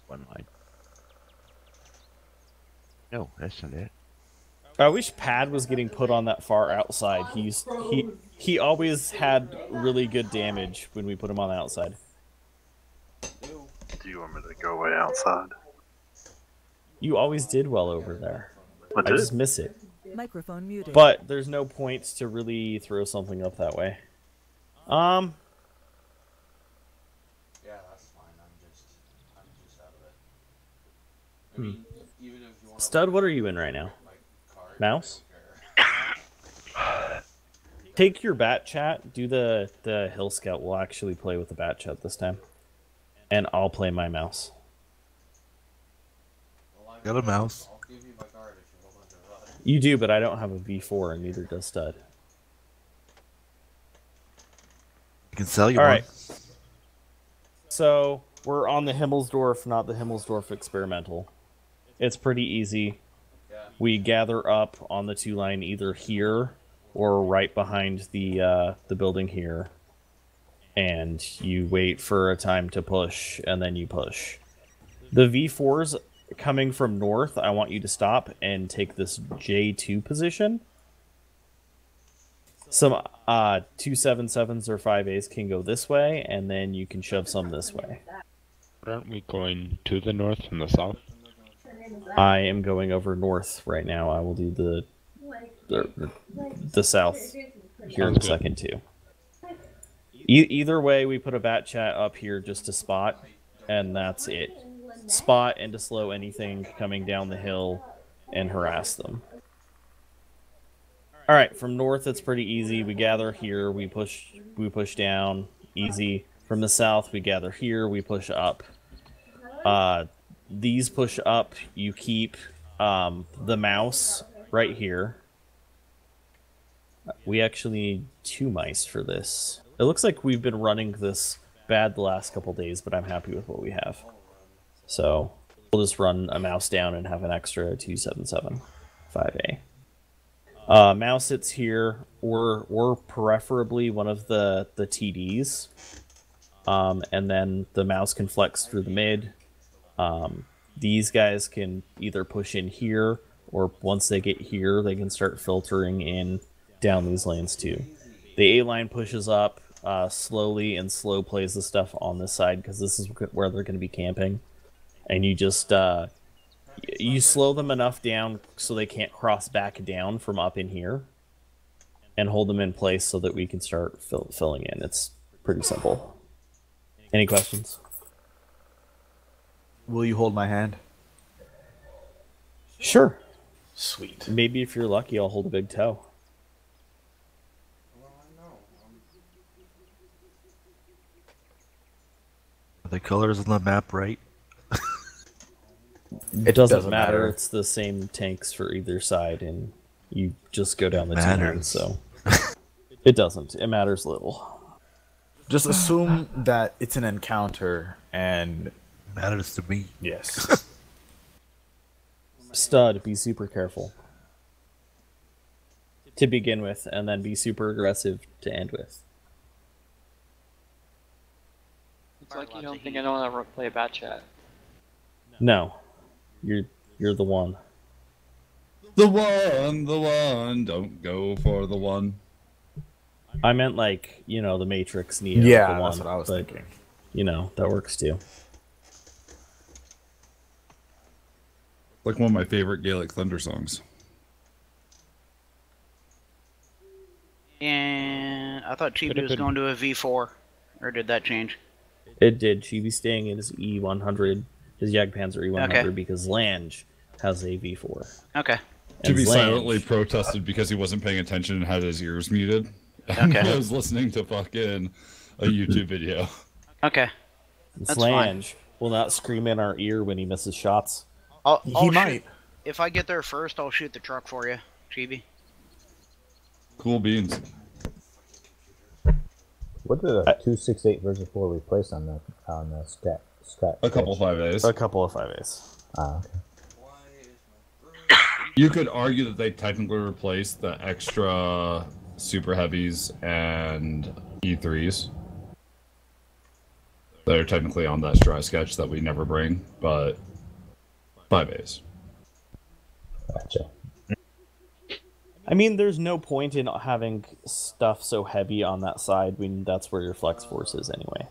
one line. No, that's not it. I wish Pad was getting put on that far outside. He always had really good damage when we put him on the outside. Do you want me to go way outside? You always did well over there. I just miss it. Microphone muted. But there's no points to really throw something up that way. Yeah, that's fine. I'm just out of it. I mean, even if you want Stud, what are you in right now? Mouse? Take your bat chat, do the Hill Scout. We'll actually play with the bat chat this time. And I'll play my mouse. Got a mouse. I'll give you my card if you hold on to it. You do, but I don't have a V4 and neither does Stud. You can sell you All one. right. So we're on the Himmelsdorf, not the Himmelsdorf experimental. It's pretty easy. We gather up on the 2-line either here or right behind the building here, and you wait for a time to push, and then you push. The V4s coming from north, I want you to stop and take this J2 position. Some 277s or 5As can go this way, and then you can shove some this way. Aren't we going to the north from the south? I am going over north right now. I will do the south here in a second too. Either way, we put a bat chat up here just to spot, and that's it. Spot and to slow anything coming down the hill and harass them. All right, from north it's pretty easy. We gather here, we push down, easy. From the south we gather here, we push up. These push up, you keep the mouse right here. We actually need 2 mice for this. It looks like we've been running this bad the last couple days, but I'm happy with what we have. So we'll just run a mouse down and have an extra 277 5A. Mouse sits here, or preferably one of the TDs. And then the mouse can flex through the mid. These guys can either push in here, or once they get here, they can start filtering in down these lanes too. The A line pushes up slowly and slow plays the stuff on this side because this is where they're going to be camping. And you just you slow them enough down so they can't cross back down from up in here, and hold them in place so that we can start filling in. It's pretty simple. Any questions? Will you hold my hand? Sure. Sweet. Maybe if you're lucky, I'll hold a big toe. Are the colors on the map right? It doesn't matter. It's the same tanks for either side, and you just go down the 2 lanes, so it doesn't. It matters little. Just assume that it's an encounter, and matters to me. Yes. Stud, be super careful to begin with, and then be super aggressive to end with. It's like you don't think I don't ever play a bat chat. No, you're the one. The one, don't go for the one. I meant like, you know, the Matrix Neo. Yeah, the one, that's what I was thinking. You know, that works too. Like one of my favorite Gaelic Thunder songs. And I thought Chibi was going to a V4, or did that change? It did. Chibi's staying in his E100, his Jagdpanzer E100, Okay. because Lange has a V4. Okay. And Chibi Lange- silently protested because he wasn't paying attention and had his ears muted. Okay. I was listening to fucking a YouTube video. Okay. It's That's Lange will not scream in our ear when he misses shots. I'll He shoot- might. If I get there first, I'll shoot the truck for you, Chibi. Cool beans. What did a 268 version 4 replace on the stat? A couple 5As. A couple of 5As. Ah, okay. You could argue that they technically replaced the extra super heavies and E3s. They're technically on that dry sketch that we never bring, but 5As. Gotcha. I mean, there's no point in having stuff so heavy on that side when that's where your flex force is anyway.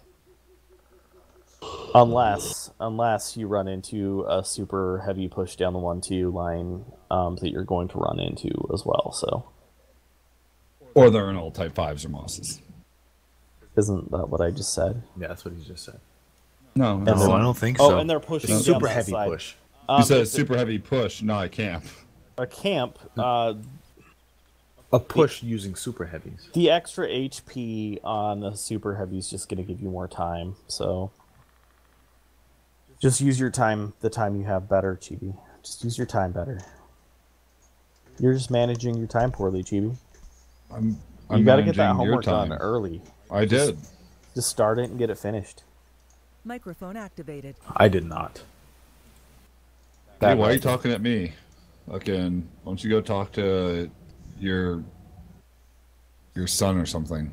Unless you run into a super heavy push down the 1-2 line that you're going to run into as well. So, Or they're in all type 5s or Mosses. isn't that what I just said? Yeah, that's what he just said. No, And No, then- I don't think so. Oh, and they're pushing down Super that heavy side. push. you said It's super heavy push, not a camp. a camp. A push using super heavies. The extra HP on the super heavy is just going to give you more time. So, just use your time. The time you have better, Chibi. Just use your time better. You're just managing your time poorly, Chibi. I'm You got to get that managing your homework done time. early. I did. Just start it and get it finished. Microphone activated. I did not. Hey, why are you talking at me? Fucking, why don't you go talk to your son or something?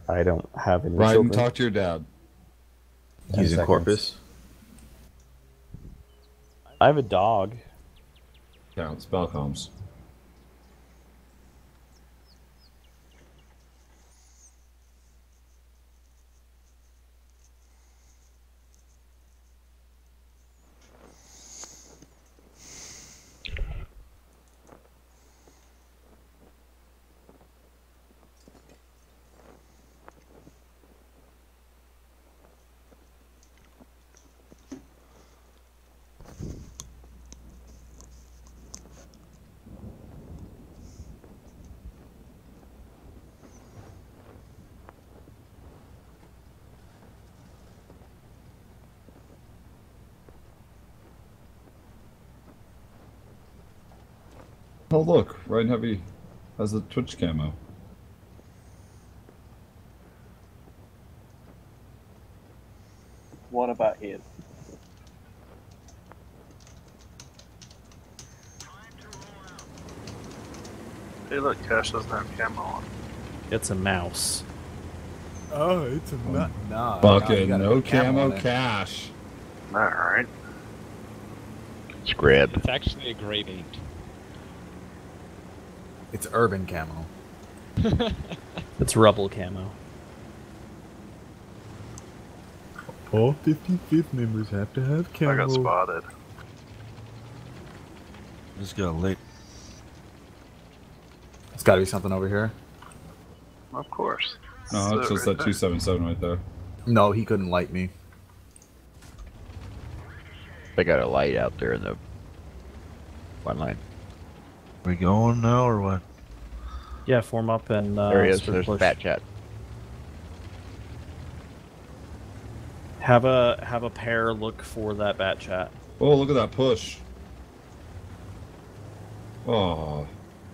I don't have any Right, children. and talk to your dad. He's in seconds. Corpus. I have a dog. Counts, Belcoms. Oh look, Ryan Heavy has the Twitch camo. What about him? Hey, look, Cash doesn't have camo on. It's a mouse. Oh, it's a nut. Nah. Fucking no camo cash. Alright. Scrub. It's actually a gray paint. It's urban camo. It's rubble camo. All 55th members have to have camo. I got spotted. Just got late. There's got to be something over here. Of course. No, it's So just right that there. 277 right there. No, he couldn't light me. They got a light out there in the one line. We going now or what? Yeah, form up and There he is. start There's the push. bat chat. Have a pair look for that bat chat. Oh, look at that push. Oh.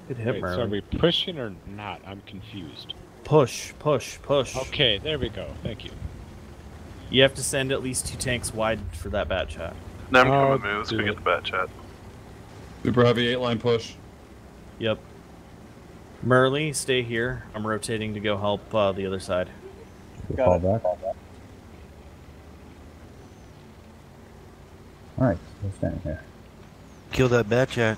Good hit, Wait, so are Merlin. we pushing or not? I'm confused. Push, push, push. Okay, there we go. Thank you. You have to send at least 2 tanks wide for that bat chat. Nem Oh, coming moves, do we it. get the bat chat. Super heavy 8-line push. Yep. Merly, stay here. I'm rotating to go help the other side. You fall back. Alright, we're standing here. Kill that bat chat.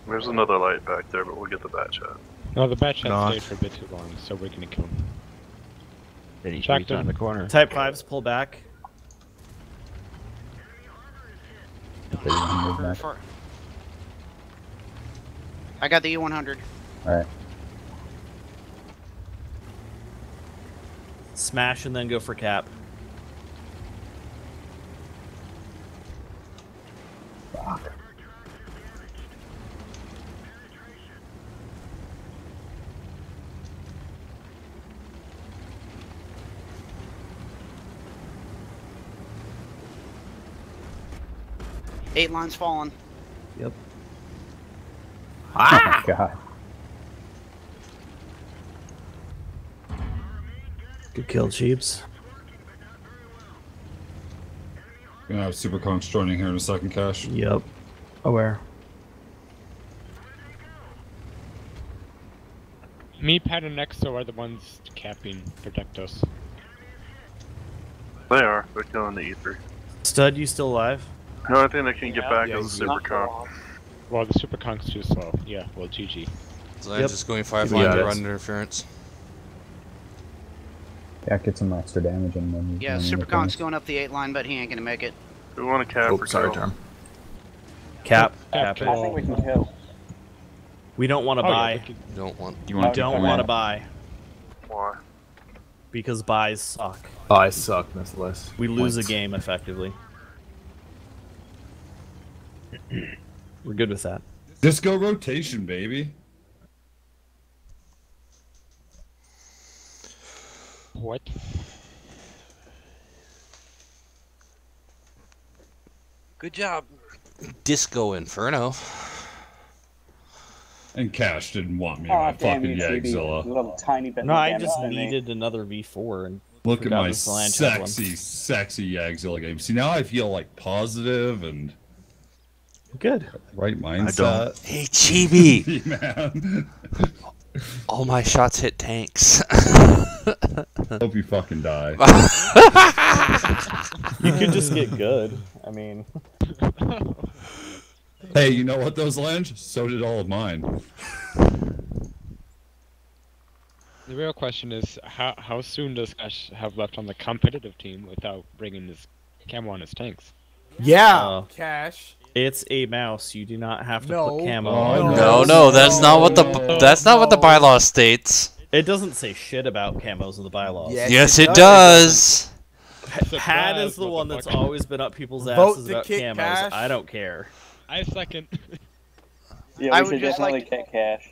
There's another light back there, but we'll get the bat chat. No, the bat chat No. stayed for a bit too long, so we're gonna kill him. Then he's Tracked on him. the corner. Type 5s, pull back. Okay, 100 back. I got the E100. Alright. Smash and then go for cap. Fuck. Eight lines fallen. Yep. Oh my god. Good kill, Cheeps. Gonna have Super Conks joining here in a second, Cash. Yep. Aware. Me, Pat, and Nexo are the ones capping protect us. They are. They're killing the E3. Stud, you still alive? The only thing that can get back is the super con. Well, the super con's too slow. Yeah, well, GG. So I'm just going 5 line to run interference. Yeah, get some extra damage and then. Yeah, Superconk's going up the 8 line, but he ain't gonna make it. We want to cap or sorry, kill? Tom. Cap. Cap. Cap. I think we can kill. We don't want to buy. Don't want. You We want to don't want to buy Why? because buys suck. Oh, I suck, nonetheless. We lose a game effectively. We're good with that. Disco rotation, baby. What? Good job. Disco Inferno. And Cash didn't want me Oh, on damn fucking you, TB. Yagzilla. Little tiny bit No, of I damage just to me. needed another V4 and Look at forgot my this Lanch had one. sexy Yagzilla game. See, now I feel like positive and Good. right mindset. Hey, Chibi. Man. All my shots hit tanks. Hope you fucking die. You could just get good. I mean, Hey, you know what, those Lange? So did all of mine. The real question is, how soon does Cash have left on the competitive team without bringing his camo on his tanks? Yeah, Cash. it's a mouse. You do not have to No. put camo Oh, on. no. No, that's not what the bylaw states. It doesn't say shit about camos in the bylaws. Yes, it does. Pat is the one that's always been up people's Vote asses to about kick camos. Cash. I don't care. I second. Yeah, I we would should just definitely like kick Cash.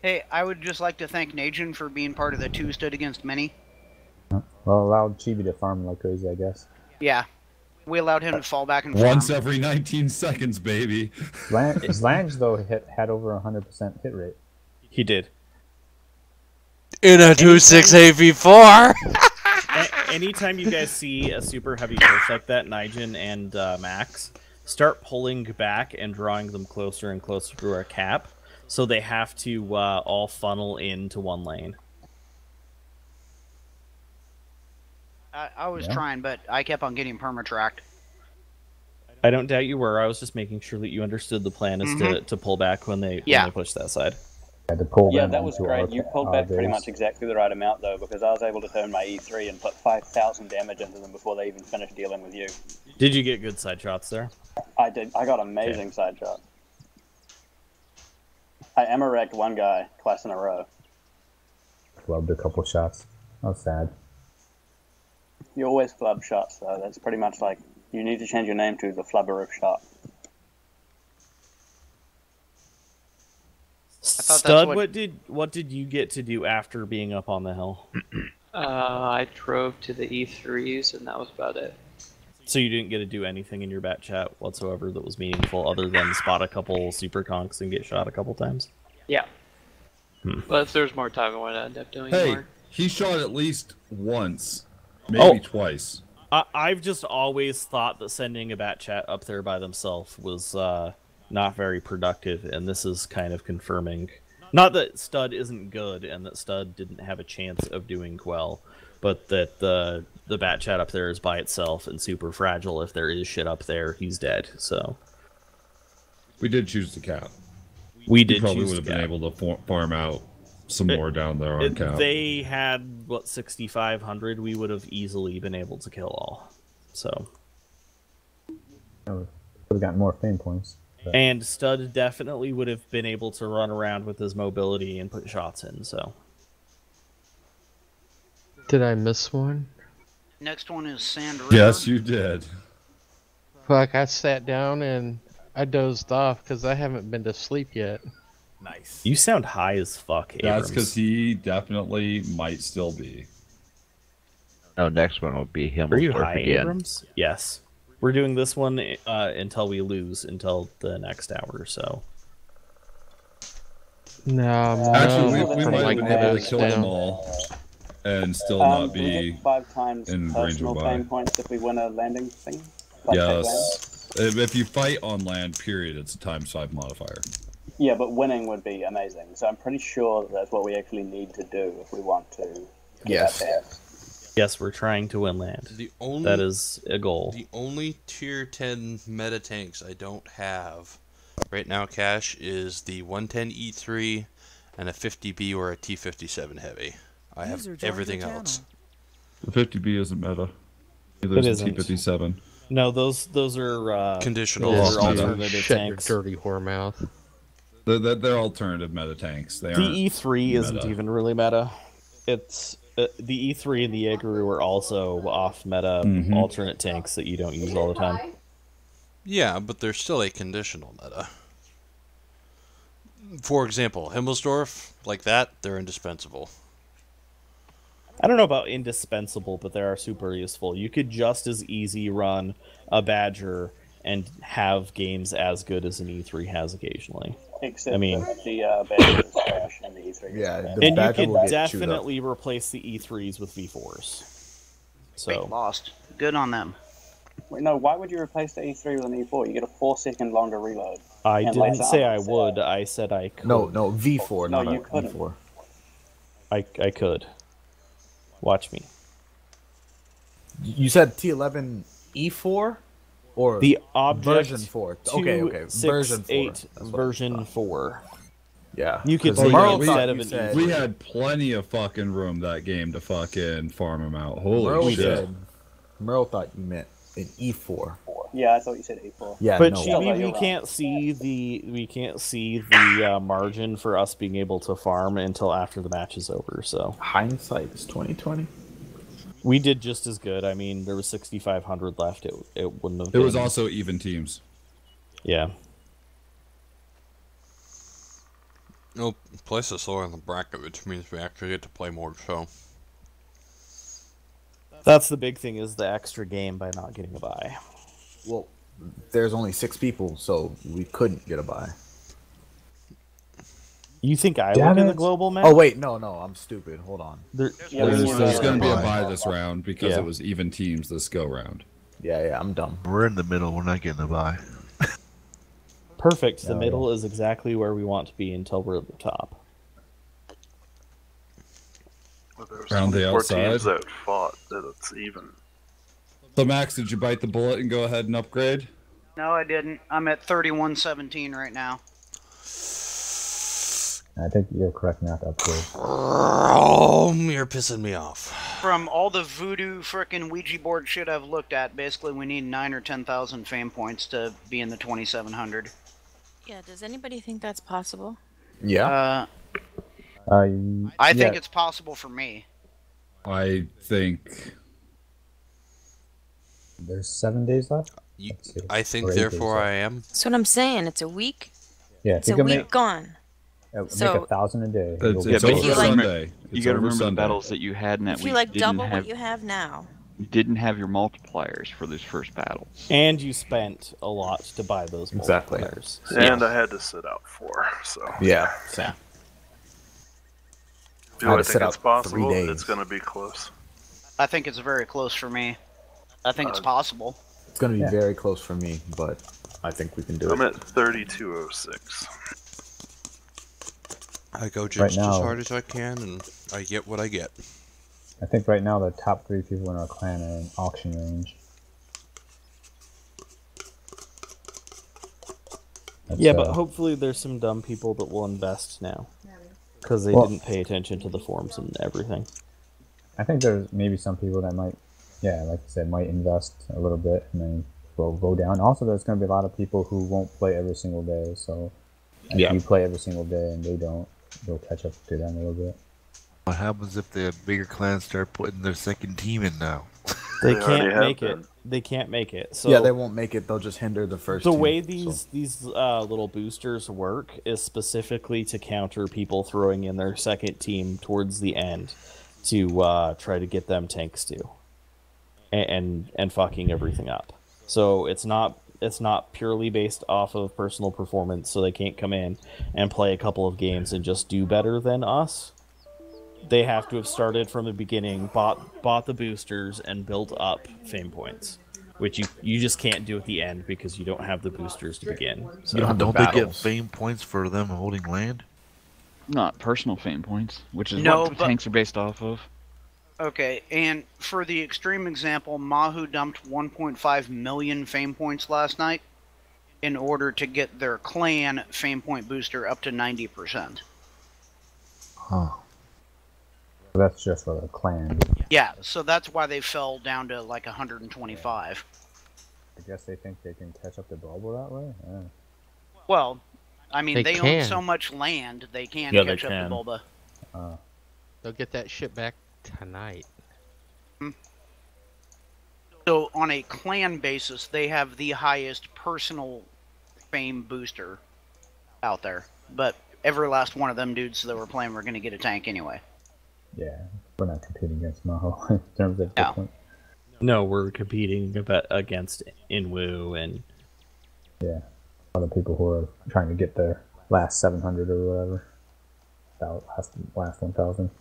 Hey, I would just like to thank Najin for being part of the 2 stood against many. Well, allowed Chibi to farm like crazy, I guess. Yeah. We allowed him to fall back and farm. Once every 19 seconds, baby. Lange, though, had over 100% hit rate. He did. In a 2-6 AV4. Anytime you guys see a super heavy push like that, Nigel and Max, start pulling back and drawing them closer and closer to our cap, so they have to all funnel into one lane. I was trying, but I kept on getting perma-tracked. I don't doubt you were. I was just making sure that you understood the plan is to pull back when they push that side. Had to pull Yeah, them that was into great. our- You pulled our back pretty base. much exactly the right amount, though, because I was able to turn my E3 and put 5,000 damage into them before they even finished dealing with you. Did you get good side shots there? I did. I got amazing side shots. I Emma-wrecked one guy twice in a row. Clubbed a couple shots. That was sad. You always flub shots, though. That's pretty much like, you need to change your name to the Flubber of Shot. Stud, what did you get to do after being up on the hill? I drove to the E3s, and that was about it. So you didn't get to do anything in your bat chat whatsoever that was meaningful other than spot a couple super conks and get shot a couple times? Yeah. But if there's more time, I want to end up doing Hey, more. he shot at least once, maybe twice. I've just always thought that sending a bat chat up there by themselves was not very productive, and this is kind of confirming. Not that Stud isn't good and that Stud didn't have a chance of doing well, but that the bat chat up there is by itself and super fragile. If there is shit up there, he's dead. So We did choose the cap. we did probably choose would have to been cap. able to farm out some more down there on cap. They had, 6,500? We would have easily been able to kill all. So. Would have gotten more fame points. But And Stud definitely would have been able to run around with his mobility and put shots in, so. Did I miss one? Next one is Sand River. Yes, you did. Fuck, I sat down and I dozed off because I haven't been to sleep yet. Nice. You sound high as fuck, Abrams. That's because he definitely might still be. Oh, next one will be him. Are you high, Abrams? Yes. We're doing this one until we lose, until the next hour, so. No, Actually, no, we from might like have been able to nose kill them down. all and still not we be get 5 times in range personal of fame buy. points if we win a landing thing. Like that land. Yes. If you fight on land, period, it's a ×5 modifier. Yeah, but winning would be amazing. So I'm pretty sure that's what we actually need to do if we want to get Yes. that there. Yes, we're trying to win land. That is a goal. The only tier 10 meta tanks I don't have right now, Cash, is the 110 E3 and a 50B or a T57 heavy. I have everything else. The 50B isn't meta. Neither It is the isn't. T57. No, those are conditional. Those are meta. alternative Shut tanks. your dirty whore mouth. They're alternative meta tanks. They The aren't E3 isn't meta. even really meta. It's the E3 and the Igloo are also off meta alternate tanks that you don't use all the time. Yeah, but they're still a conditional meta. For example, Himmelsdorf, like that, they're indispensable. I don't know about indispensable, but they are super useful. You could just as easy run a Badger and have games as good as an E3 has occasionally. Except I mean, the Badger is trash and the E3 Yeah, is the and you Badger will could get chewed up. definitely replace the E3s with V4s. So Wait, lost. Good on them. Wait, no, why would you replace the E3 with an E4? You get a 4-second longer reload. I and didn't less say I armor. would. I said I could. No, V4, No, not you a couldn't. E4. I could. Watch me. You said T11 E4 or The object version 4. Okay, version 4. 268 That's what I version thought. 4. Yeah. You could 'Cause take Merle it thought instead of you an said- E3. We had plenty of fucking room that game to fucking farm them out. Holy Merle shit. said, Merle thought you meant an E4. Yeah, I thought you said E4. Yeah, But no. Chibi, you're we wrong. can't see the margin for us being able to farm until after the match is over. So Hindsight is 2020. we did just as good. I mean, there was 6,500 left. It wouldn't have. It was been- also even teams. Yeah. No, place is lower in the bracket, which means we actually get to play more. So That's the big thing, is the extra game by not getting a bye. Well, there's only 6 people, so we couldn't get a bye. You think I Damn look at the it. global map? Oh wait, no, I'm stupid. Hold on. There's Yeah, going to be a bye. bye this round because Yeah. it was even teams this go round. Yeah, I'm dumb. We're in the middle. We're not getting a bye. Perfect. The Oh, middle is exactly where we want to be until we're at the top. Well, there was Around the 4 outside. teams that fought that it's even. So Max, did you bite the bullet and go ahead and upgrade? No, I didn't. I'm at 3117 right now. I think you're correct not to upgrade. oh, you're pissing me off. From all the voodoo frickin' Ouija board shit I've looked at, basically we need 9 or 10,000 fame points to be in the 2700. Yeah, does anybody think that's possible? Yeah. I think it's possible for me. I think There's 7 days left? Let's see. I think, Or 8 therefore, days I am. That's what I'm saying. It's a week. Yeah, It's a week gone. make So- 1,000 a day. it's, You'll it's be if over you like- Sunday. You It's gotta over remember the Sunday. battles that you had in that If week. you like didn't double have, what you have now. You didn't have your multipliers for this first battle. And you spent a lot to buy those Exactly. multipliers. And I had to sit out 4, so. Yeah, same. Do I had I to think sit it's out 3 possible? days. It's going to be close. I think it's very close for me. I think it's possible. It's gonna be Yeah. very close for me, but I think we can do I'm it. at 3206. I go just Right as now- hard as I can, and I get what I get. I think right now the top 3 people in our clan are in auction range. That's, Yeah, but hopefully there's some dumb people that will invest now. Because they Well- didn't pay attention to the forums and everything. I think there's maybe some people that might, yeah, like you said, might invest a little bit and then will go down. Also, there's going to be a lot of people who won't play every single day. So if Yeah. you play every single day and they don't, you'll catch up to them a little bit. What happens if the bigger clans start putting their second team in now? They They already can't have make it. been. They can't make it. So Yeah, they won't make it. They'll just hinder the first the team, way so. these little boosters work is specifically to counter people throwing in their second team towards the end to try to get them tanks too, and fucking everything up. So it's not purely based off of personal performance. So they can't come in and play a couple of games and just do better than us. They have to have started from the beginning, bought the boosters, and built up fame points, which you just can't do at the end because you don't have the boosters to begin. So Don't they get fame points for them holding land? Not personal fame points, which is No, what the but- tanks are based off of. Okay, and for the extreme example, Mahu dumped 1.5 million fame points last night in order to get their clan fame point booster up to 90%. Huh. So that's just for the clan. Yeah, so that's why they fell down to like 125. I guess they think they can catch up to Bulba that way? Yeah. Well, I mean, They own can. so much land, they can Yeah, catch they up to can. Bulba. They'll get that shit back tonight. So on a clan basis, they have the highest personal fame booster out there. But every last one of them dudes that were playing were going to get a tank anyway. Yeah, we're not competing against Maho in terms of No. point. No, we're competing against Inwu and Yeah, other people who are trying to get their last 700 or whatever. Last 1,000.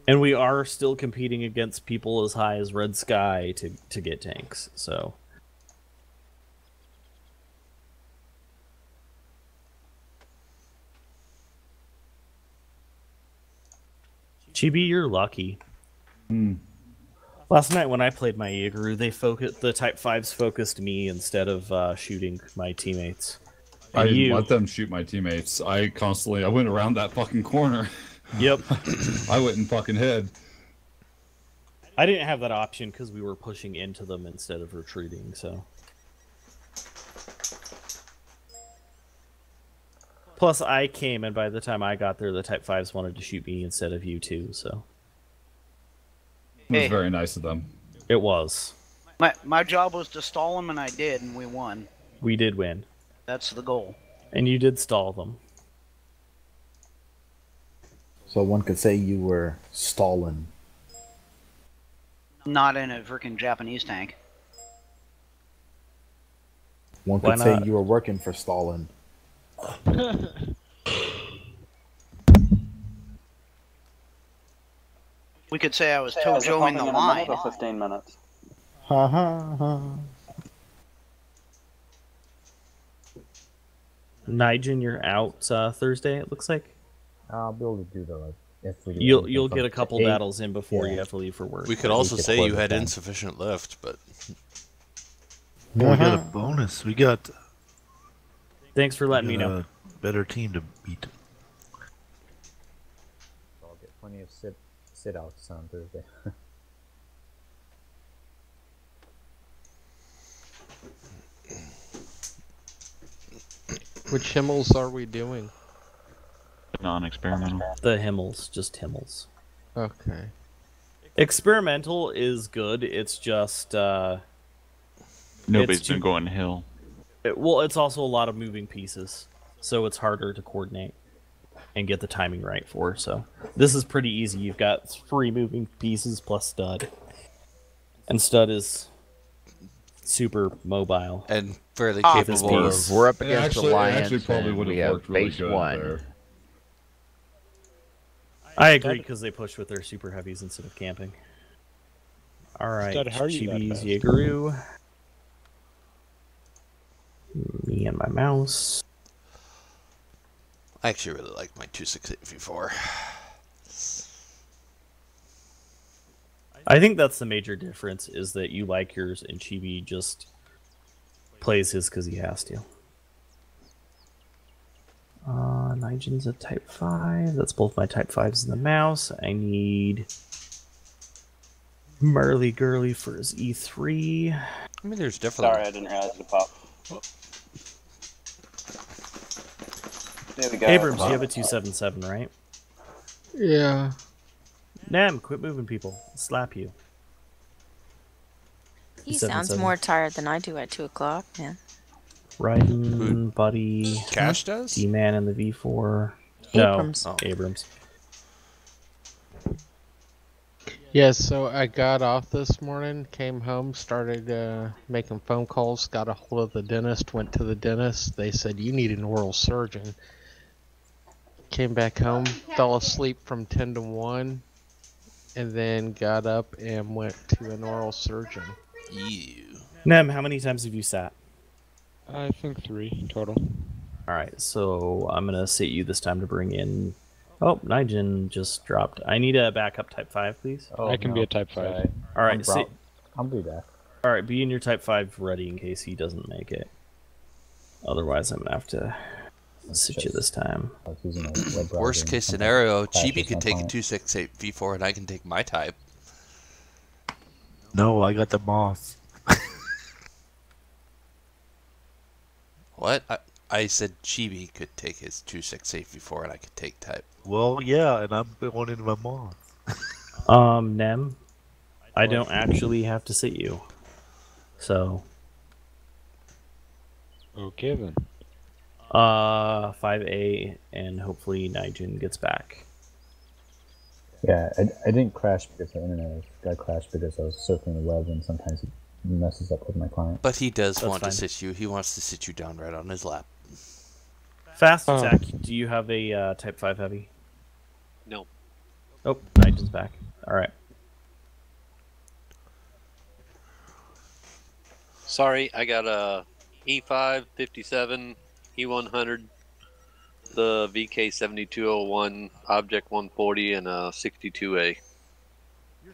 and we are still competing against people as high as Red Sky to get tanks. So Chibi, you're lucky. Last night when I played my Yaguru, the Type 5s focused me instead of shooting my teammates. I And didn't you, let them shoot my teammates. I went around that fucking corner. Yep. I went and fucking hid. I didn't have that option because we were pushing into them instead of retreating, so. Plus, I came, and by the time I got there, the Type 5s wanted to shoot me instead of you two, so. It was Hey. very nice of them. It was. My job was to stall them, and I did, and we won. We did win. That's the goal. And you did stall them. So one could say you were stalling. Not in a freaking Japanese tank. One Why could say not? you were working for Stalin. We could say I was Is it Tojoing popping the in a line. minute or 15 minutes? Ha ha ha. Nigel, you're out Thursday, it looks like. I'll be able to do the, like, if we do You'll anything get from a couple 8. battles in before you Yeah. have to leave for work. We could We also could say play you the had phone. insufficient lift, but Well, we got a bonus. We got Thanks for letting me know. a better team to beat. So I'll get plenty of sit outs on Thursday. Which Himmels are we doing? Non-experimental. The Himmels, just Himmels. Okay. Experimental is good. It's just Nobody's it's been going hill. it's also a lot of moving pieces, so it's harder to coordinate and get the timing right for. So this is pretty easy. You've got 3 moving pieces plus stud, and stud is super mobile and fairly Ah, capable this of. We're up It against actually Alliance, probably and would we have have worked really base good 1. there. I agree because they push with their super heavies instead of camping. All right, Stud, how are you that Chibi's fast? Yaguru. Me and my mouse. I actually really like my 268 V4. I think that's the major difference is that you like yours and Chibi just plays his because he has to. Nigen's a Type 5. That's both my Type 5s and the mouse. I need Marley Gurley for his E3. I mean, there's definitely. Sorry, I didn't realize it popped. There we go. Abrams, you have a 277, right? Yeah. Nam, quit moving people. I'll slap you. He 277. sounds more tired than I do at 2 o'clock, man. Raiden, Buddy. Cash does? D-Man and the V4. Abrams. No, Abrams. Yeah, so I got off this morning, came home, started making phone calls, got a hold of the dentist, went to the dentist. They said, you need an oral surgeon. Came back home, fell asleep from 10 to 1, and then got up and went to an oral surgeon. Ew. Nem, how many times have you sat? I think 3 total. Alright, so I'm going to sit you this time to bring in Oh, Nigel just dropped. I need a backup type 5, please. Oh, I can be no, a type 5. sorry. All right, I'll be back. All right, be in your type 5 ready in case he doesn't make it. Otherwise, I'm gonna have to sit you this time. Worst case scenario, Chibi can take a 268 V4 and I can take my type. No, I got the moth. What? I said Chibi could take his 268 V4 and I could take type. Well, yeah, and I'm going into my moth. Nem, I don't actually have to sit you. So. Okay then. 5A, and hopefully Nigel gets back. Yeah, I didn't crash because the internet got crashed because I was surfing the web and sometimes it messes up with my client. But he does want to sit you. He wants to sit you down right on his lap. Fast attack. Do you have a type 5 heavy? No. Oh, Nigel's back. All right. Sorry, I got a E5, 57, E100, the VK7201, Object 140, and a 62A.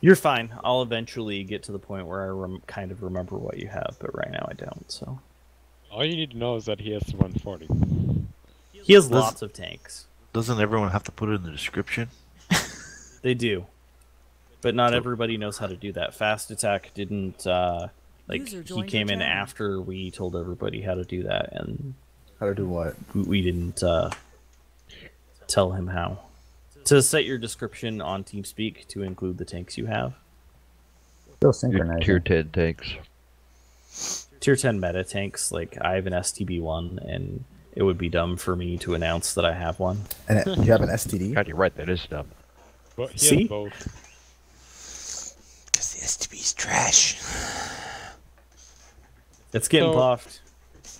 You're fine. I'll eventually get to the point where I kind of remember what you have, but right now I don't. So. All you need to know is that he has the 140. He has lots of tanks. Doesn't everyone have to put it in the description? They do, but not everybody knows how to do that. Fast attack didn't. He came in after we told everybody how to do that, and how to do what? We didn't tell him how to set your description on TeamSpeak to include the tanks you have. Still synchronizing. Tier 10 tanks. Tier 10 meta tanks. Like I have an STB1, and it would be dumb for me to announce that I have one. And you have an STD? God, you're right. That is dumb. But he See? has both. Because the STB's trash. It's getting So, buffed.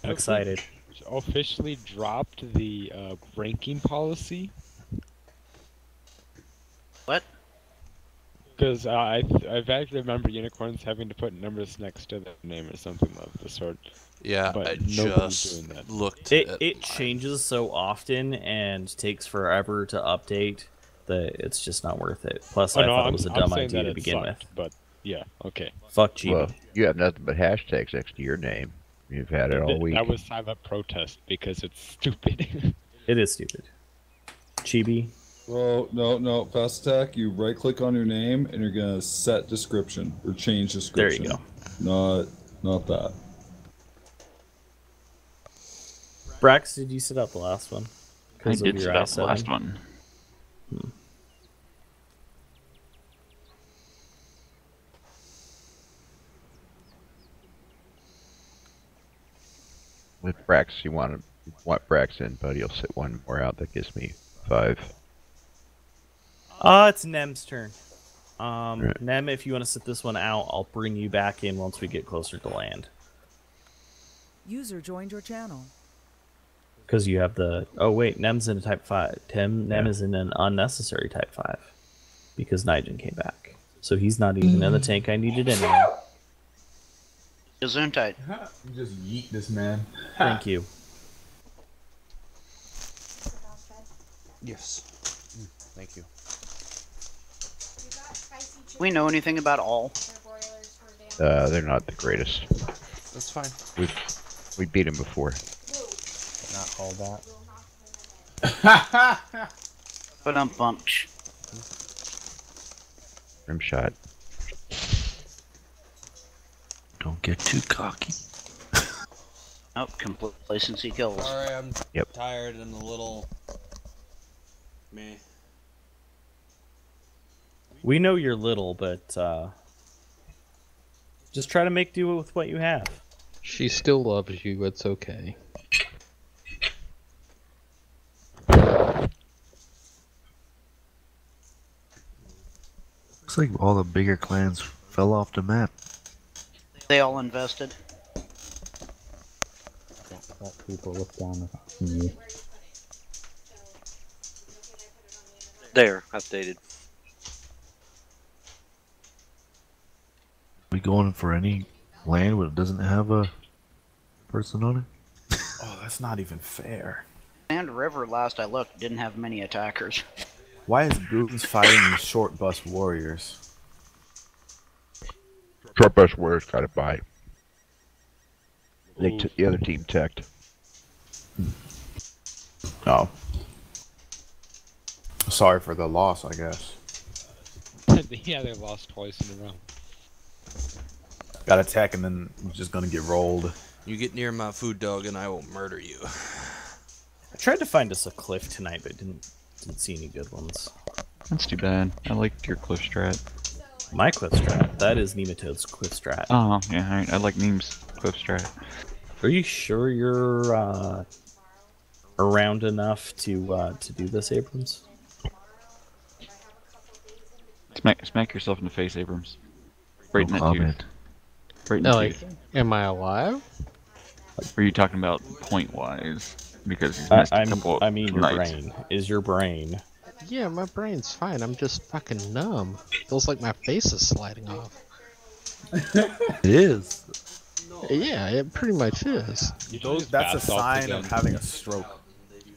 I'm excited. Officially dropped the ranking policy. What? Because I vaguely remember unicorns having to put numbers next to their name or something of the sort. Yeah, but I nobody's just doing that. looked. It changes so often and takes forever to update that it's just not worth it. Plus, I thought it was a dumb idea to begin with. But yeah, okay. Fuck Chibi. Well, you have nothing but hashtags next to your name. You've had it all week. That was silent protest because it's stupid. It is stupid. Chibi. Well, no. Fast attack, you right click on your name and you're gonna set description or change description. There you go. Not that. Brax, did you set up the last one? I did set up the last one. With Brax, you want Brax in, but he'll sit one more out. That gives me 5. It's Nem's turn. Right. Nem, if you want to sit this one out, I'll bring you back in once we get closer to land. User joined your channel. Because you have the... Oh, wait. Nem's in a Type 5. Nem is in an unnecessary Type 5. Because Nigel came back. So he's not even in the tank I needed anyway. Gesundheit. You just yeet this man. Thank you. Yes. Thank you. We know anything about all? They're not the greatest. That's fine. We beat them before. Not called that. But I'm bumped. Rim shot. Don't get too cocky. Oh, complacency kills. Sorry, I'm Yep. tired and a little. Meh. We know you're little, but just try to make do with what you have. She still loves you. It's okay. Looks like all the bigger clans fell off the map. They all invested. Let people look down on you. There, updated. We going for any land where it doesn't have a person on it? Oh, that's not even fair. Sand River, last I looked, didn't have many attackers. Why is Goons fighting short bus warriors? Short bus warriors got a bye. The other team teched. Oh. Sorry for the loss, I guess. Yeah, they lost twice in a row. Got a tech and then I'm just gonna get rolled. You get near my food dog and I will murder you. I tried to find us a cliff tonight, but didn't see any good ones. That's too bad. I like your cliff strat. My cliff strat? That is Nematode's cliff strat. Oh, yeah, alright. I like Neem's cliff strat. Are you sure you're around enough to do this, Abrams? Smack yourself in the face, Abrams. Right in that comment. tooth. Right in the Like, tooth. am I alive? Or are you talking about point-wise? Because he's missed a couple I mean your nights. brain. Is your brain? Yeah, my brain's fine. I'm just fucking numb. Feels like my face is sliding off. It is. Yeah, it pretty much is. That's a sign of having a stroke.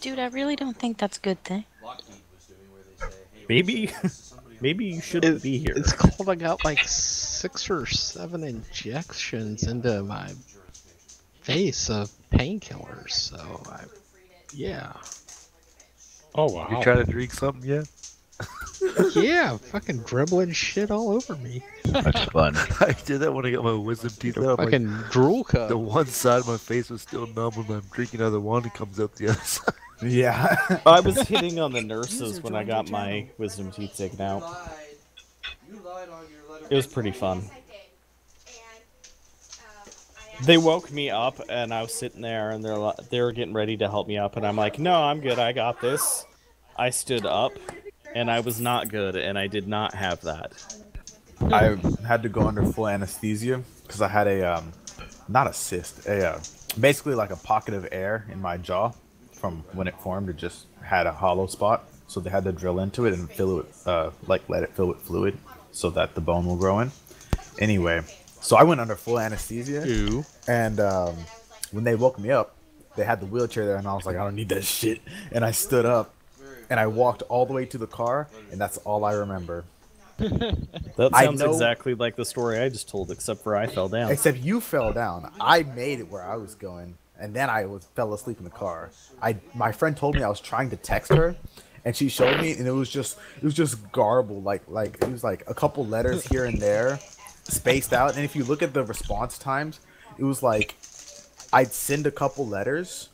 Dude, I really don't think that's a good thing. Maybe you shouldn't be here. It's cold. I got like 6 or 7 injections into my face of painkillers, so yeah. Oh wow. You try to drink something yet? Yeah, fucking dribbling shit all over me. That's fun. I did that when I got my wisdom teeth out. Fucking drool cup. The one side of my face was still numb when I'm drinking other one, it comes out the other side. Yeah. I was hitting on the nurses when I got my wisdom teeth taken out. It was pretty fun. They woke me up and I was sitting there and they were getting ready to help me up and I'm like, no, I'm good, I got this. I stood up and I was not good and I did not have that. I had to go under full anesthesia because I had a, not a cyst, basically like a pocket of air in my jaw from when it formed. It just had a hollow spot. So they had to drill into it and fill it, let it fill with fluid so that the bone will grow in. Anyway. So I went under full anesthesia, and when they woke me up, they had the wheelchair there, and I was like, I don't need that shit. And I stood up, and I walked all the way to the car, and that's all I remember. That sounds exactly like the story I just told, except for I fell down. Except you fell down. I made it where I was going, and then I fell asleep in the car. My friend told me I was trying to text her, and she showed me, and it was just garbled, like it was like a couple letters here and there. Spaced out, and if you look at the response times, it was like I'd send a couple letters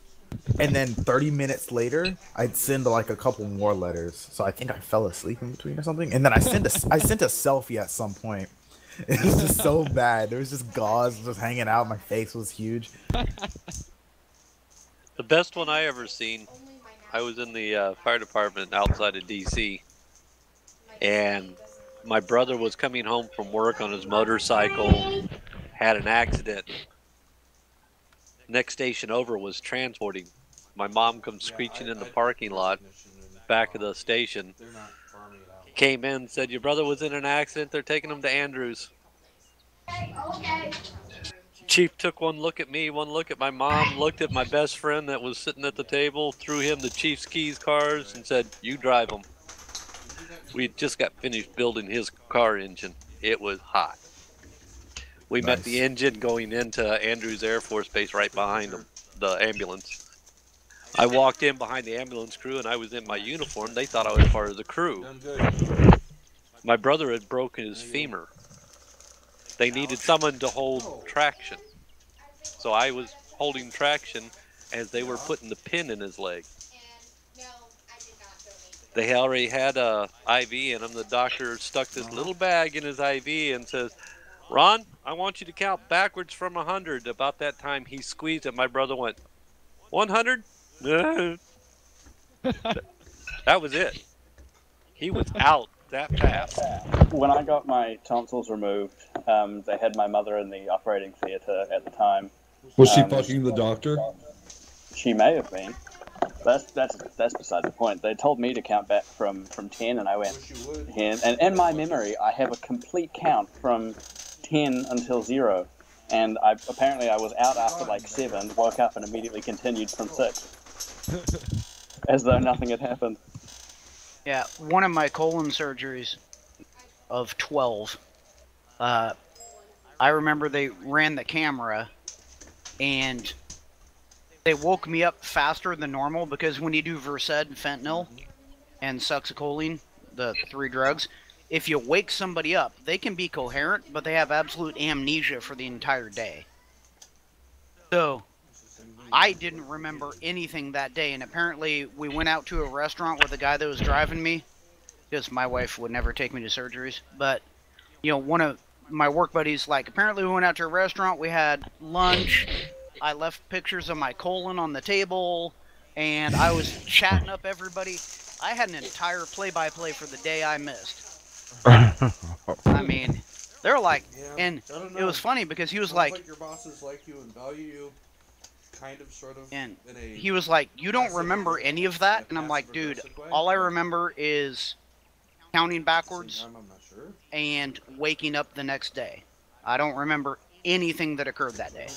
and then 30 minutes later I'd send like a couple more letters. So I think I fell asleep in between or something, and then I sent a selfie at some point. It was just so bad. There was just gauze just hanging out. My face was huge. The best one I ever seen, I was in the fire department outside of DC, and my brother was coming home from work on his motorcycle, had an accident. Next station over was transporting. My mom comes screeching in the parking lot, back of the station. Came in, said, your brother was in an accident, they're taking him to Andrews. Chief took one look at me, one look at my mom, looked at my best friend that was sitting at the table, threw him the chief's keys cars, and said, you drive them. We had just got finished building his car engine. It was hot. We met the engine going into Andrews Air Force Base right behind him, the ambulance. I walked in behind the ambulance crew and I was in my uniform. They thought I was part of the crew. My brother had broken his femur. They needed someone to hold traction. So I was holding traction as they were putting the pin in his leg. They already had a IV in him. The doctor stuck this little bag in his IV and says, Ron, I want you to count backwards from 100. About that time, he squeezed it. My brother went, 100? That was it. He was out that fast. When I got my tonsils removed, they had my mother in the operating theater at the time. Was she fucking the doctor? She may have been. That's beside the point. They told me to count back from 10, and I went 10. And in my memory, I have a complete count from 10 until 0. And apparently I was out after like 7, woke up and immediately continued from 6. As though nothing had happened. Yeah, one of my colon surgeries of 12. I remember they ran the camera, and they woke me up faster than normal because when you do Versed, fentanyl, and succinylcholine, the 3 drugs, if you wake somebody up, they can be coherent, but they have absolute amnesia for the entire day. So, I didn't remember anything that day, and apparently we went out to a restaurant with the guy that was driving me, because my wife would never take me to surgeries, but, you know, one of my work buddies, like, apparently we went out to a restaurant, we had lunch, I left pictures of my colon on the table, and I was chatting up everybody. I had an entire play-by-play for the day I missed. I mean, they're like, and it was funny because he was like your bosses like you and value you, kind of, sort of, and in a he was like, you don't remember any of that? And I'm like, dude, all I remember is counting backwards and waking up the next day. I don't remember anything that occurred that day.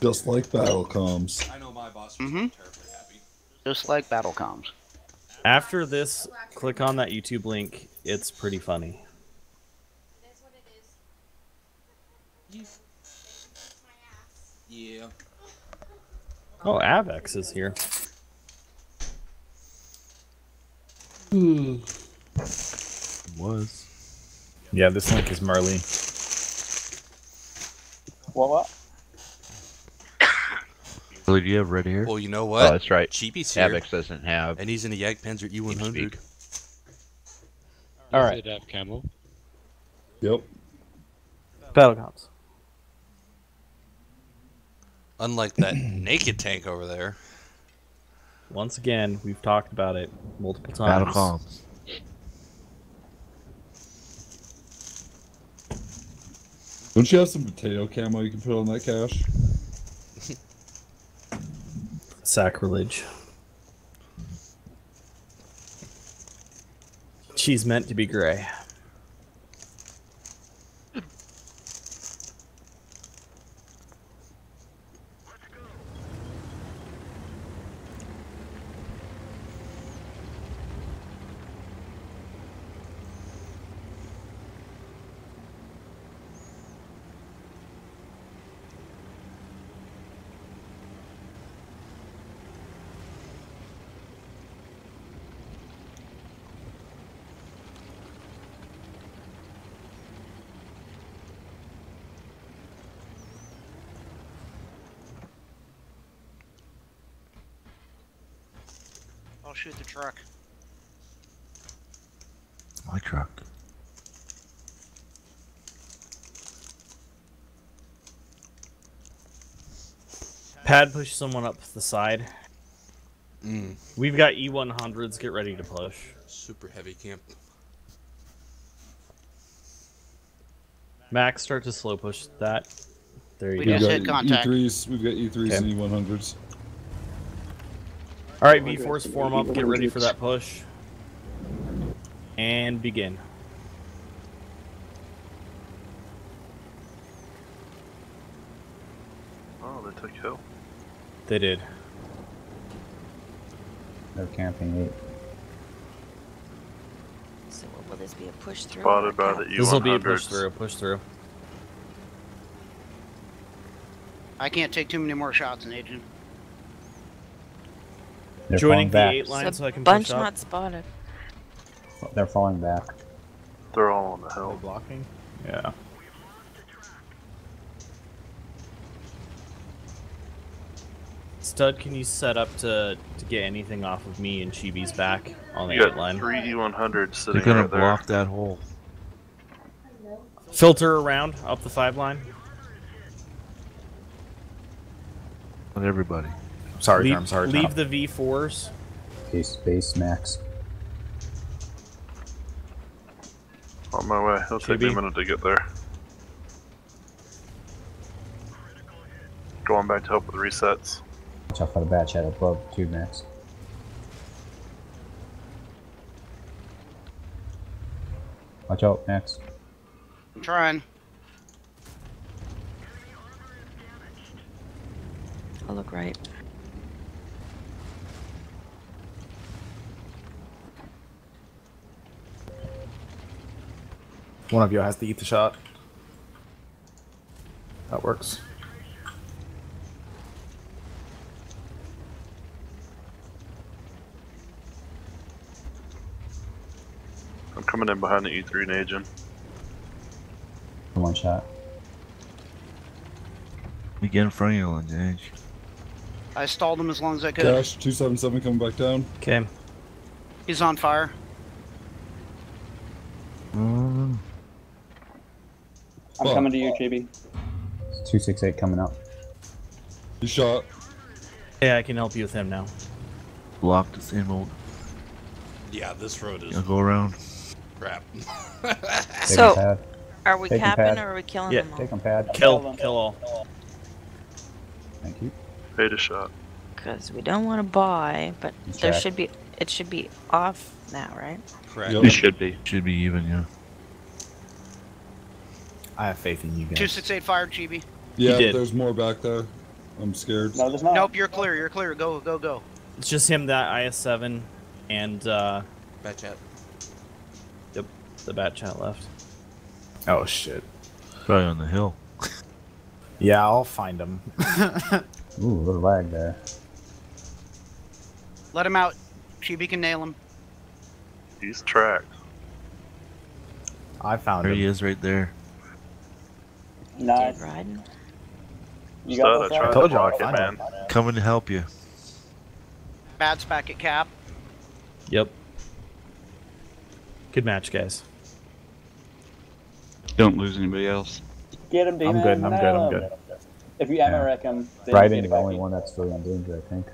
Just like battle comms. I know my boss was terribly happy. Just like battle comms. After this, click on that YouTube link. It's pretty funny. Yeah. Oh, Avex is here. Was. Yeah, this link is Marley. What? Really, do you have red hair? Well, you know what? Oh, that's right. Cheapy's here. Avex doesn't have. And he's in a Jagdpanzer E100. All right. Does it have camo? Yep. Battle comms. Unlike that naked tank over there. Once again, we've talked about it multiple times. Battle comms. Don't you have some potato camo you can put on that cache? Sacrilege. She's meant to be gray. I'll shoot the truck. My truck. Pad push someone up the side. Mm. We've got E100s. Get ready to push. Super heavy camp. Max, start to slow push that. There you We go. just hit contact. E3s. We've got E3s and E100s. All right, V4s form up. Get ready for that push. And begin. Oh, they took hill. They did. They're camping 8. So what will this be, a push through? Spotted by the E100s. This will be a push through. Push through. I can't take too many more shots, an agent. They're Joining falling the back. 8 line so I can Bunch push up. not spotted. They're falling back. They're all on the hill. Blocking? Yeah. Stud, can you set up to get anything off of me and Chibi's back on the You 8 got line? 3 E100s sitting They're gonna right there. block that hole. Filter around up the 5 line. On everybody. Sorry, leave, Tom, sorry, leave Tom. the V4s. Base max. On my way. It'll take me a KB. minute to get there. Going back to help with resets. Watch out for the batch head above 2 max. Watch out, Max. I'm trying. I'll look right. One of you has to eat the shot. That works. I'm coming in behind the E3 and agent. One shot. We get in front of you on the edge. I stalled him as long as I could. Cash 277 coming back down. Okay. He's on fire. I'm coming to you, Chibi. 268 coming up. You shot. Yeah, I can help you with him now. Block the same old. Yeah, this road is. I'll go around. Crap. So, are we Take 'em, capping pad. or are we killing Yeah, them all? Take him, pad. Kill all. Thank you. Paid a shot. Because we don't want to buy, but there Check. should be. It should be off now, right? Correct. It should be. Should be even, yeah. I have faith in you guys. 268 fired, Chibi. Yeah, did. but there's more back there. I'm scared. No, there's not. Nope, you're clear. You're clear. Go, go, go. It's just him, that IS-7, and Bad chat. Yep, the bat chat left. Oh shit. Probably on the hill. Yeah, I'll find him. Ooh, a little lag there. Let him out. Chibi can nail him. He's tracked. I found There him. he is right there. Nice. Riding. You Stud, got I the tried flag? to block it, man. Coming to help you. Bad's back at cap. Yep. Good match, guys. Don't lose anybody else. Get him, D-Man. I'm good, I'm good, I'm nail good. him. If you ammo wreck him, then Raiden you is get the it only back. one that's really on danger, I think.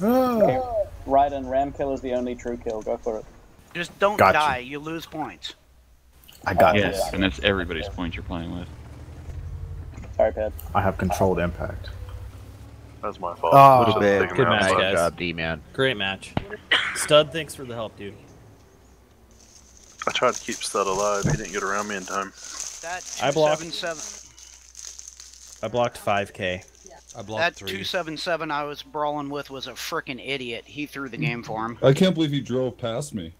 Okay. Raiden, ram kill is the only true kill. Go for it. Just don't Gotcha. die. You lose points. I got Yes, this. and that's everybody's point you're playing with. Sorry, Pad. I have controlled impact. That's my fault. Oh, Should've bad. taken Good him match, outside. guys. Nice job, D-man. Great match. Stud, thanks for the help, dude. I tried to keep Stud alive. He didn't get around me in time. That I blocked. 277. I blocked 5K. I blocked That 3. 277 I was brawling with was a freaking idiot. He threw the game for him. I can't believe he drove past me.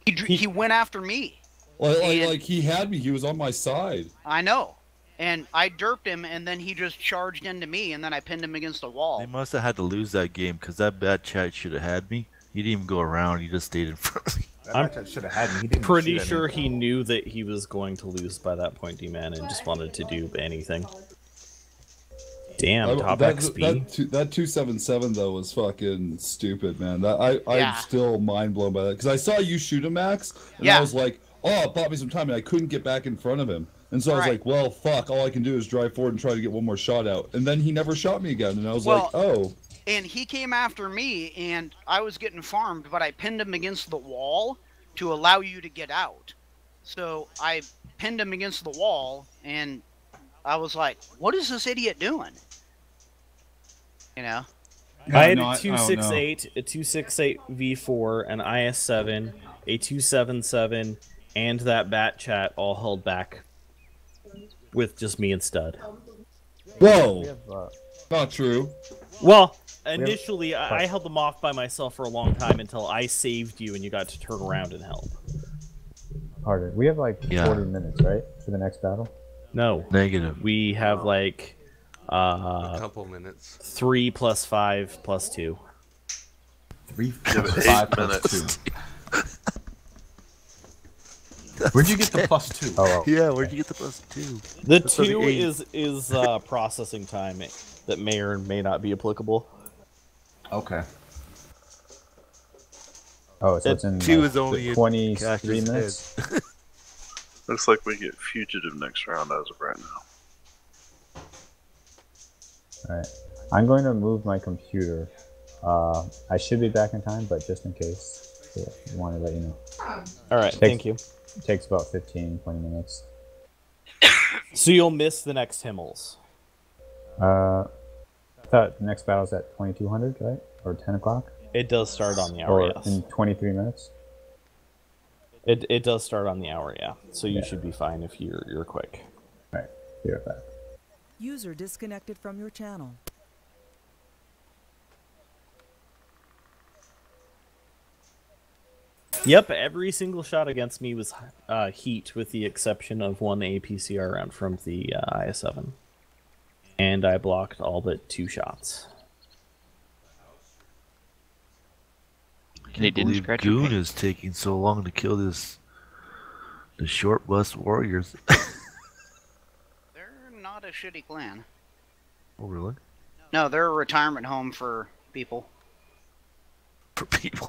He went after me. Like he had me. He was on my side. I know. And I derped him, and then he just charged into me, and then I pinned him against the wall. They must have had to lose that game because that bad chat should have had me. He didn't even go around. He just stayed in front of me. I should have had him. He didn't Pretty shoot sure anything. he knew that he was going to lose by that point, D-man, and just wanted to do anything. Damn, top XP. That 277 though was fucking stupid, man. I'm Yeah. still mind blown by that because I saw you shoot him, Max, and Yeah. I was like, oh, it bought me some time, and I couldn't get back in front of him. And so I was Right. like, well, fuck, all I can do is drive forward and try to get one more shot out. And then he never shot me again, and I was like, oh. And he came after me, and I was getting farmed, but I pinned him against the wall to allow you to get out. So I pinned him against the wall, and I was like, what is this idiot doing? You know? I had a 268, a 268 V4, an IS-7, a 277, and that bat chat all held back with just me and Stud. Whoa! Not true. Well, initially, I held them off by myself for a long time until I saved you and you got to turn around and help. Harder. We have like 40 minutes, right? For the next battle? No. Negative. We have like... a couple minutes. 3 plus 5 plus 2. 3 Give it plus 8 5 plus minutes. 2. Where'd you get the plus 2? Oh, yeah, where'd you get the plus 2? The That's only 2 8. is processing time that may or may not be applicable. Okay. Oh, so it's in 2 like, is only 23 Cash's minutes? head. Looks like we get fugitive next round as of right now. Alright. I'm going to move my computer. I should be back in time, but just in case, I want to let you know. Alright, thank you. It takes about 15-20 minutes. So you'll miss the next Himmels. I thought the next battle's at 2200, right? Or 10 o'clock? It does start on the hour, Or yes. in 23 minutes? It does start on the hour, yeah. So you should be fine if you're quick. Alright, be right back. User disconnected from your channel. Yep, every single shot against me was heat, with the exception of one APCR round from the IS-7. And I blocked all but 2 shots. I can't believe Goon is taking so long to kill the short bus warriors. They're not a shitty clan. Oh, really? No, they're a retirement home for people. For people?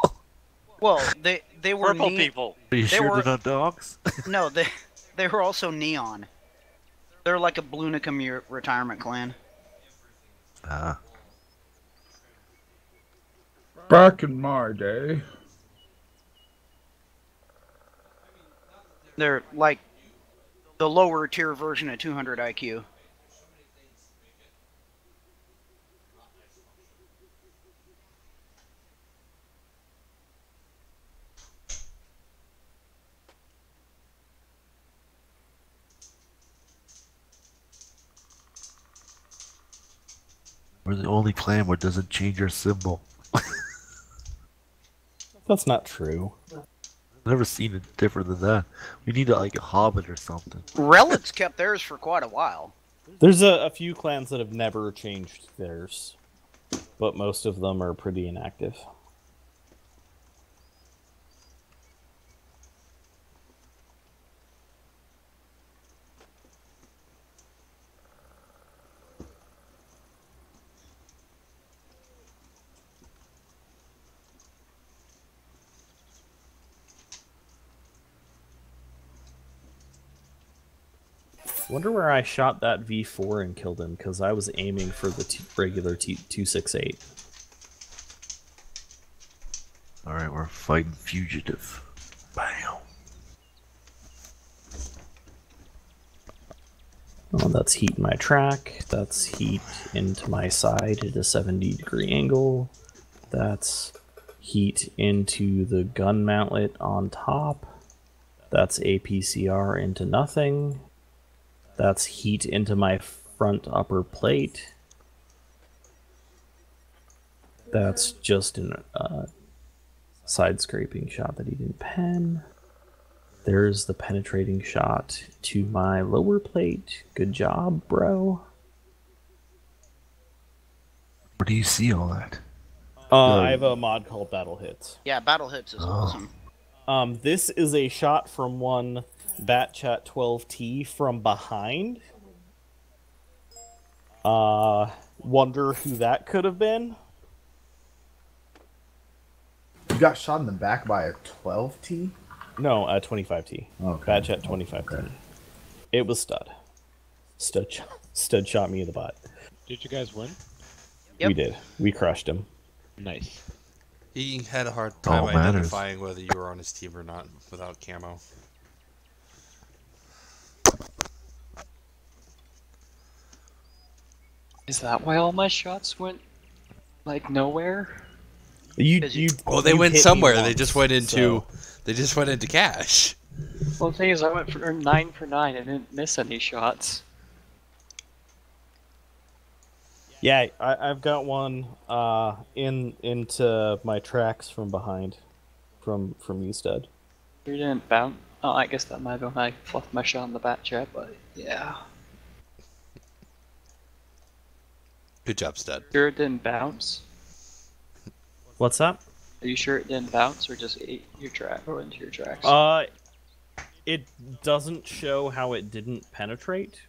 Well, they were Purple people. Are you sure they're not dogs? No, they were also neon. They're like a Blunicum retirement clan. Ah. Back in my day. They're like the lower tier version of 200 IQ. We're the only clan where it doesn't change our symbol. That's not true. I've never seen it different than that. We need like a hobbit or something. Relics kept theirs for quite a while. There's a few clans that have never changed theirs, but most of them are pretty inactive. Wonder where I shot that V4 and killed him, because I was aiming for the regular 268. Alright, we're fighting fugitive. Bam. Oh, that's heat in my track. That's heat into my side at a 70-degree angle. That's heat into the gun mountlet on top. That's APCR into nothing. That's heat into my front upper plate. That's just a side scraping shot that he didn't pen. There's the penetrating shot to my lower plate. Good job, bro. Where do you see all that? I have a mod called Battle Hits. Yeah, Battle Hits is awesome. This is a shot from one fltche1 from behind. Wonder who that could have been. You got shot in the back by a 12T? No, a 25T. Okay. fltche1. Okay. It was Stud. Stud shot me in the butt. Did you guys win? Yep. We did. We crushed him. Nice. He had a hard time All matters. identifying whether you were on his team or not without camo. Is that why all my shots went like nowhere? Well, they went somewhere. They just went into they just went into cash. Well, the thing is, I went for 9 for 9 and didn't miss any shots. Yeah, I've got one into my tracks from behind, from you, Stud. You didn't bounce. Oh, I guess that might have been when I fluffed my shot in the back chat, but yeah. Good job, Stud. Sure it didn't bounce? What's that? Are you sure it didn't bounce or just ate your track or into your tracks? It doesn't show how it didn't penetrate,